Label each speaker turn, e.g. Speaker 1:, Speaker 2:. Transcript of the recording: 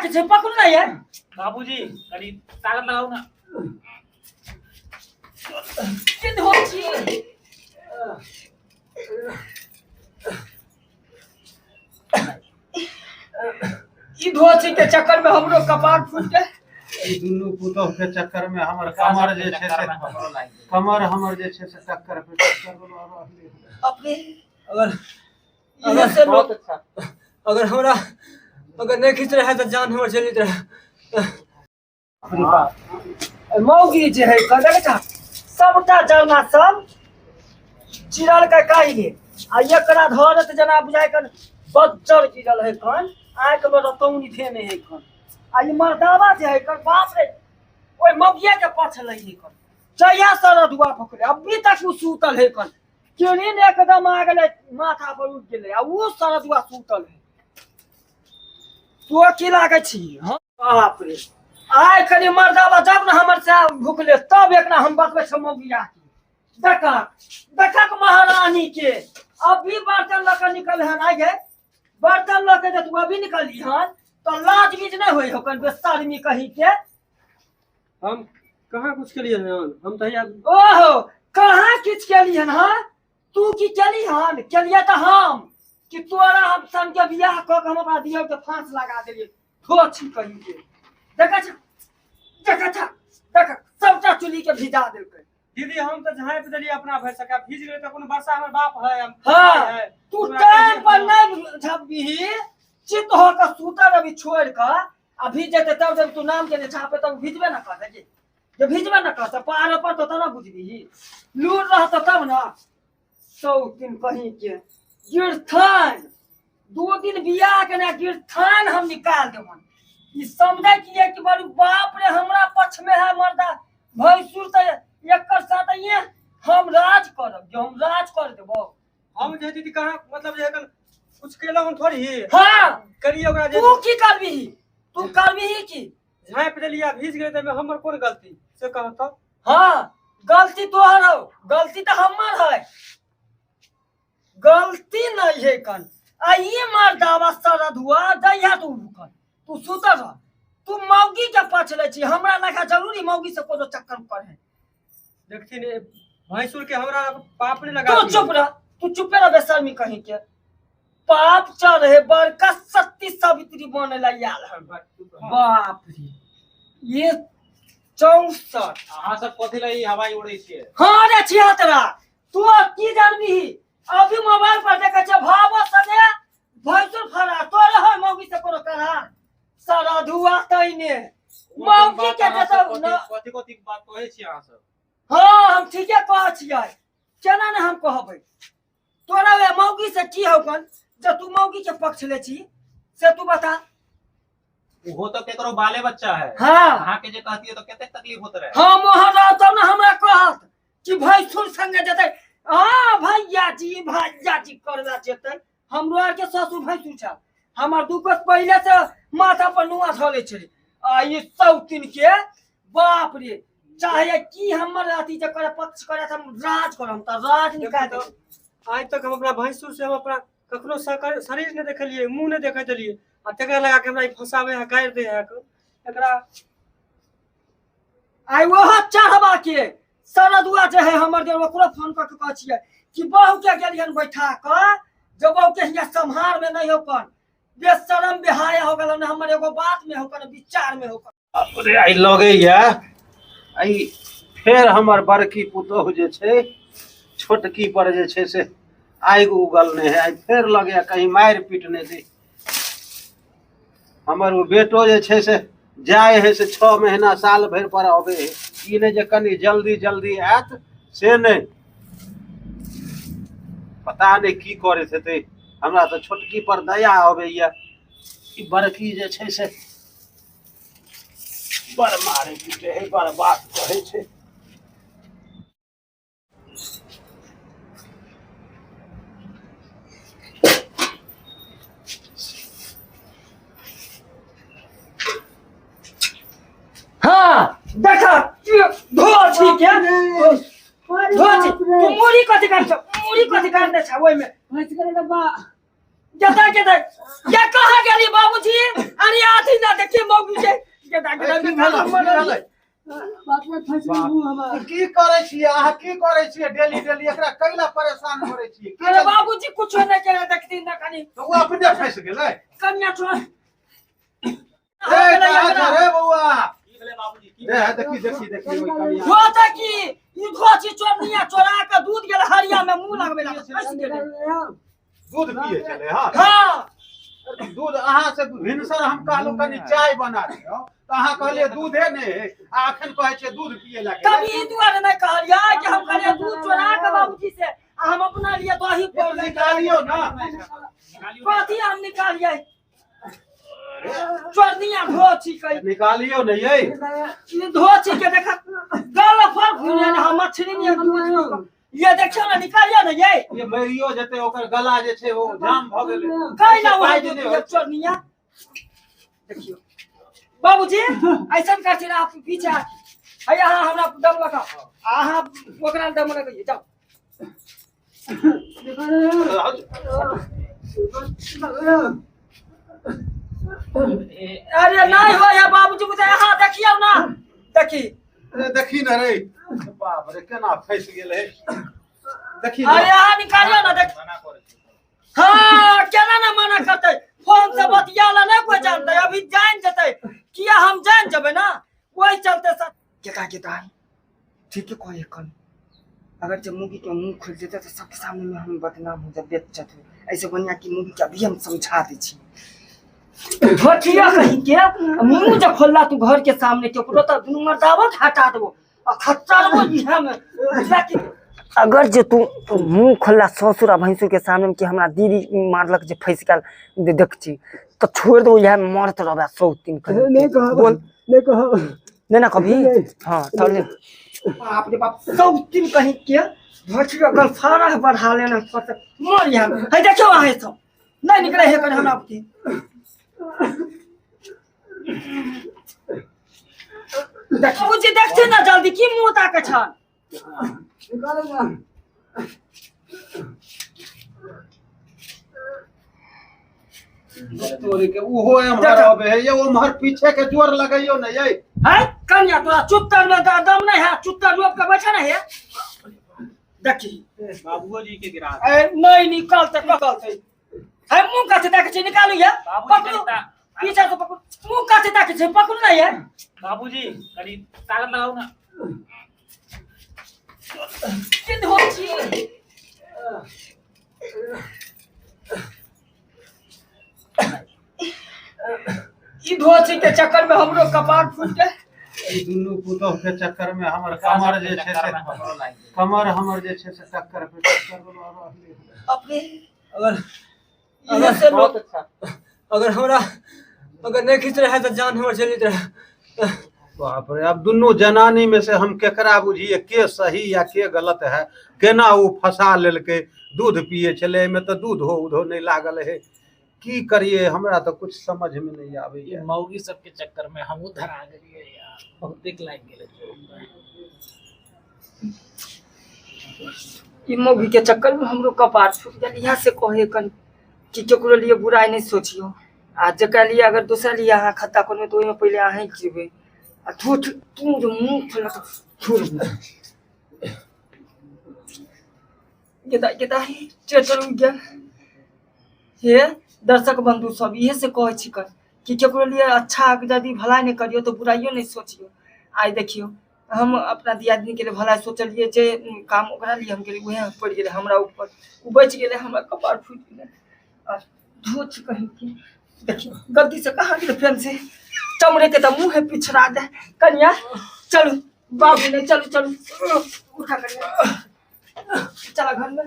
Speaker 1: के छे पकड़ू ना यार
Speaker 2: बाबूजी कनी ताकत लगाओ ना
Speaker 1: के हो छी ई धोची के चक्कर में हमरो कपार फूट गए
Speaker 3: ई दुनू पुतोह के चक्कर में हमर कमर जे छे से कमर हमर जे छे से टक्कर पे टक्कर बना रहले
Speaker 1: अपने अगर से
Speaker 2: बहुत अच्छा
Speaker 1: अगर हमरा अगर नहीं खींच रहा है तो जान हमर चली रहा अपनी बात मौगी जे है कदर का सबटा जाना सब चिरल का काहिले आ एकरा धरत जना बुझाय कर बच्चर गिरल है कन आंख में रतौनी थे नहीं है कन आ ई मर्दावा जे है कर बाप रे ओए मौगिया के पाछ लई कन जया सरदुआ पकड़े अभी तक उ सूतल है कन केनिन एकदम आ गेले माथा पर उठ गेले आ उ सरदुआ सूतल है तो की लागे छी हां बाप रे आय कनी मर्दावा जब न हमर से भूखले तब एकना हम बतबै छ मौगिया के देखक महारानी के अभी बर्तन लेकर निकल हन आ गए बर्तन लेके जब तू अभी निकली हन तो लाज बीज नहीं होई हो कन बेशर्मी कहीं के
Speaker 4: हम कहाँ कुछ के लिए हैं हम तो यार
Speaker 1: ओहो कहाँ किछ के लिए हन हां तू की चली हन चलिए तो हम कि तोरा हम सन के बियाह क के हम अपना दिया के फांस लगा देलिए ठोची कहीं के देख सबटा चुली के भिजा देलकै
Speaker 4: दीदी हम तो झाँप दिलिए अपना भर सका भीज गए तो कोनो वर्षा हमर बाप है हम
Speaker 1: हां तू टाइम पर नहीं झपबी चित हो के सूतर अभी छोड़ के अभी जते तब जब तू नाम के छापे तब भिजबे ना कर दे जब भिजबे ना कर तो पार पर तो ना बुझबी लूर रह तो तब ना 100 दिन कहीं के गिरथान 2 दिन बियाह के ना गिरथान हम निकाल देवन ई समझे कि बड़ी बाप रे हमरा पक्ष में है मर्दा भैंसुर त एकर साथ ये हम राज करब जो हम राज कर देबो
Speaker 4: हम जे दीदी कहाँ मतलब जे कुछ केला हम थोड़ी
Speaker 1: हां
Speaker 4: करिए ओकरा जे
Speaker 1: तू की करबी तू करबी की
Speaker 4: झाँप दिलिए भीज गए तो हमर कोन गलती से कहो तो
Speaker 1: हां गलती तोहर हो गलती तो हमर है गलती नहीं है कन आ ये मर्दावा सरद हुआ जइया तू रुकन तू सुतर रह तू मौगी के पछले छी हमरा लगा जरूरी मौगी से कोनो चक्कर पर है
Speaker 4: देखती ने भैंसुर के हमरा पाप ने लगा
Speaker 1: तू चुप रह तू चुप रह बेशर्मी कहीं के पाप चढ़े बड़का सती सावित्री बने ला याल है बाप रे ये 64
Speaker 2: अहाँ सब कथि लई हवाई उड़ै छियै
Speaker 1: हां रे छियातरा तू की जानबी अभी मोबाइल पर देखे छ भावो सने भैंसुर फरा तोरे हो मौगी से कोनो करार सारा धुआ तइने मौगी के देतो
Speaker 2: कथि कथि बात कहै छी अहाँ सब
Speaker 1: हां हम ठीके कहै छियै केना ने हम कहबै तोरा वे मौगी से की होकन जब तू मौगी के पक्ष ले छी से तू बता
Speaker 2: वो तो केकरो बाले बच्चा है
Speaker 1: हां
Speaker 2: अहाँ के जे कहती है तो केते तकलीफ होत रहे
Speaker 1: हां मोहरा तब ना हमरा कहत कि भैंसुर संगे जते हां भैया जी करला जेते हमरो आर के ससुर भैंसुर छ हमर दुकस पहले से माथा पर नुआ धले छै आ ई 103 के बाप रे चाहे की हमर अथी जे करे पक्ष करे हम राज करम त राज निकाल दो
Speaker 4: आज तक हम अपना भैंसुर से हम अपना कखनो शरीर ने देखलिए मुंह ने देखे देलिए आ तकरा लगा के हमरा फसावे है गायर दे है एकरा
Speaker 1: आई वो चाहबा के सरदुआ जे है हमर देर ओकरो फोन क के कह छियै कि बहू के गेलियन बैठा क जब बहू के हिया संहार में नहीं होकन बेशरम बेहाया हो गेलन हमर एगो बात में होकन विचार में होकन
Speaker 3: अरे आई लगे या आई फेर हमर बड़की पुतोह जे छै छोटकी पर जे छै से आगि उगल नहीं है आई फेर लगे कहीं मार पीट नहीं दे हमर वो बेटो जे छै से जाए है से 6 महीना साल भर पर आवे है ई ने जे कनी जल्दी आत से नहीं पता नहीं की करे थे हमरा तो छोटकी पर दया आवे या ई बड़की जे छै से बड़ मारे पीटे है बड़ बात कहे छै
Speaker 1: हां देखा धोची के धोची तू मुड़ी कथि कर मुड़ी कथि करने छ ओइ में
Speaker 5: भैंस करे बा
Speaker 1: गेदा गेदा ये कहाँ गेली बाबूजी अरे आथी ना देखिए मौगी के गेदा गेदा बाप में फंस गई हमार
Speaker 3: की करे छी अहाँ की करे छी डेली डेली एकरा कैला परेशान करे छी
Speaker 1: अरे बाबूजी कुछ नहीं करे देखती ना कनी
Speaker 3: तो वो अपने फंस गेलै
Speaker 1: कन्या छोड़
Speaker 3: ए रे बउआ
Speaker 2: की भेलै बाबूजी की
Speaker 3: ए देखी देखी देखी ओइ कनिया
Speaker 1: होता की ई घोची चोरनिया चोरा के दूध गेल हरिया में मुंह लगबे ला फंस गेलै
Speaker 3: दूध पिए चले हां
Speaker 1: हां
Speaker 3: दूध अहाँ से भिनसर हम कहलु कनी चाय बना दियो तो अहाँ कहलिए दूधे नहीं है अखन कहै छै दूध पिए लागे
Speaker 1: कभी दुआरे नहीं कहलिया कि हम कहलिए दूध चोरा के बाबूजी से हम अपना लिए दही पोर
Speaker 3: निकालियो ना
Speaker 1: कथी हम निकालिए चोरनिया घोची कई
Speaker 3: निकालियो नहीं है
Speaker 1: ये धोची के देखा गल फल फूले हम मछली में दूध ये देखियो ना निकालियो ना ये
Speaker 3: मरियो जते ओकर गला जे छै वो जाम भ गेलै
Speaker 1: कई ना वही दूध चोरनिया देखियो बाबूजी ऐसा कर छी आप पीछे है यहाँ हमरा दम लगा अहाँ ओकरा दम लगा जाओ अरे नहीं हो या बाबूजी मुझे यहाँ देखियो ना देखी
Speaker 3: देखी ना रे बाप रे केना फंस गेल है देखी
Speaker 1: अरे यहाँ निकालियो ना देख
Speaker 2: मना करे छी
Speaker 1: हाँ केना ना मना करते फोन से बतियाला नहीं कोई जानते अभी जान जते किया हम जान जबे ना वही चलते सब केता ठीक है कोई कन अगर जब मूवी के मुंह खुल जेते तो सबके सामने में हम बदनाम हो जाए बेइज्जत हो ऐसे बनिया की मूवी के अभी हम समझा दे छी घटिया कहीं के मुंह जब खोलला तू घर के सामने के पूरा तो दुनु मर्दावत हटा देबो आ खच्चरबो इहा में अगर जे तू मुंह खोलला ससुर आ भैंसुर के सामने में कि हमरा दीदी मारलक जे फंस गेल देखछी तो छोड़ दो यह मरत रहबे 103 कर
Speaker 4: नहीं कहा
Speaker 1: बोल
Speaker 4: नहीं कहा
Speaker 1: नहीं ना कभी हां चल बाप रे बाप 103 कहीं के भछिया गल सारा बढ़ा लेना मर यहां है देखो वहां सब नहीं निकले है कर हम आपकी देखो मुझे देखते ना जल्दी की मुंह ताके छन
Speaker 4: निकालो ना
Speaker 3: तोरी के ओहो एमहर आबे है ये ओमहर पीछे के जोर लगाइयो ना ये
Speaker 1: है कन्या तोरा चुत्तर में दम नहीं है चुत्तर रोप के बैठा नहीं है देखी
Speaker 2: बाबूजी के गिरा
Speaker 1: नहीं निकलते है मुंह काटे ताके छे निकालू ये पकड़ो पीछे से पकड़ो मुंह काटे ताके छे पकड़ो नहीं है
Speaker 2: बाबूजी कनी ताकत लगाओ ना
Speaker 1: किन हो छी ई धोची के चक्कर में हमरो कपार फूट गए
Speaker 3: ई दुनु पुतोह के चक्कर में हमर कमर जे छै से कमर हमर जे छै से टक्कर पे टक्कर रहले
Speaker 1: अपने
Speaker 4: अगर
Speaker 1: इधर से
Speaker 2: बहुत
Speaker 1: लोग
Speaker 2: अच्छा
Speaker 4: अगर हमरा अगर नहीं खींच रहा है तो जान हमर चली रहा
Speaker 3: बाप रे अब दुनु जनानी में से हम केकरा बुझिए के सही या के गलत है केना वो फंसा लेलके दूध पिए चले में तो दूध हो उधो नहीं लागल है की करिए हमरा तो कुछ समझ में नहीं आवे
Speaker 2: ये मौगी सब के चक्कर में हम उधर आ गए यार बहुत दिक लाग गेले
Speaker 1: ई मौगी के चक्कर में हमरो कपार फूट गया यहाँ से कहे कन कि केकरो लिए बुराई नहीं सोचियो आ जकरा लिए अगर दूसरा लिए अहाँ खत्ता करबे तो ओइमे पहले अहाँ ही गिरबे आ ठूठ तू जो मुंह खोला तो फूट गेदा ही चेटर उड़ गया हे दर्शक बंधु सब इहे से कहे छी कर कि केकरो लिए अच्छा यदि भलाई नहीं करियो तो बुराइयो नहीं सोचियो आई देखियो हम अपना दियादनी के लिए भलाई सोचलिए जे काम ओकरा लिए हम गेली उहे पड़ गेले हमरा ऊपर उ बच गेले हमरा कपार फूट गेले आ धोच कहीं की देखियो गलती से कहां गेले फ्रेंड से चमड़े के त मुंह है पिछड़ा दे कन्या चलो बाबू ने चलो चलो उठा कर चला घर में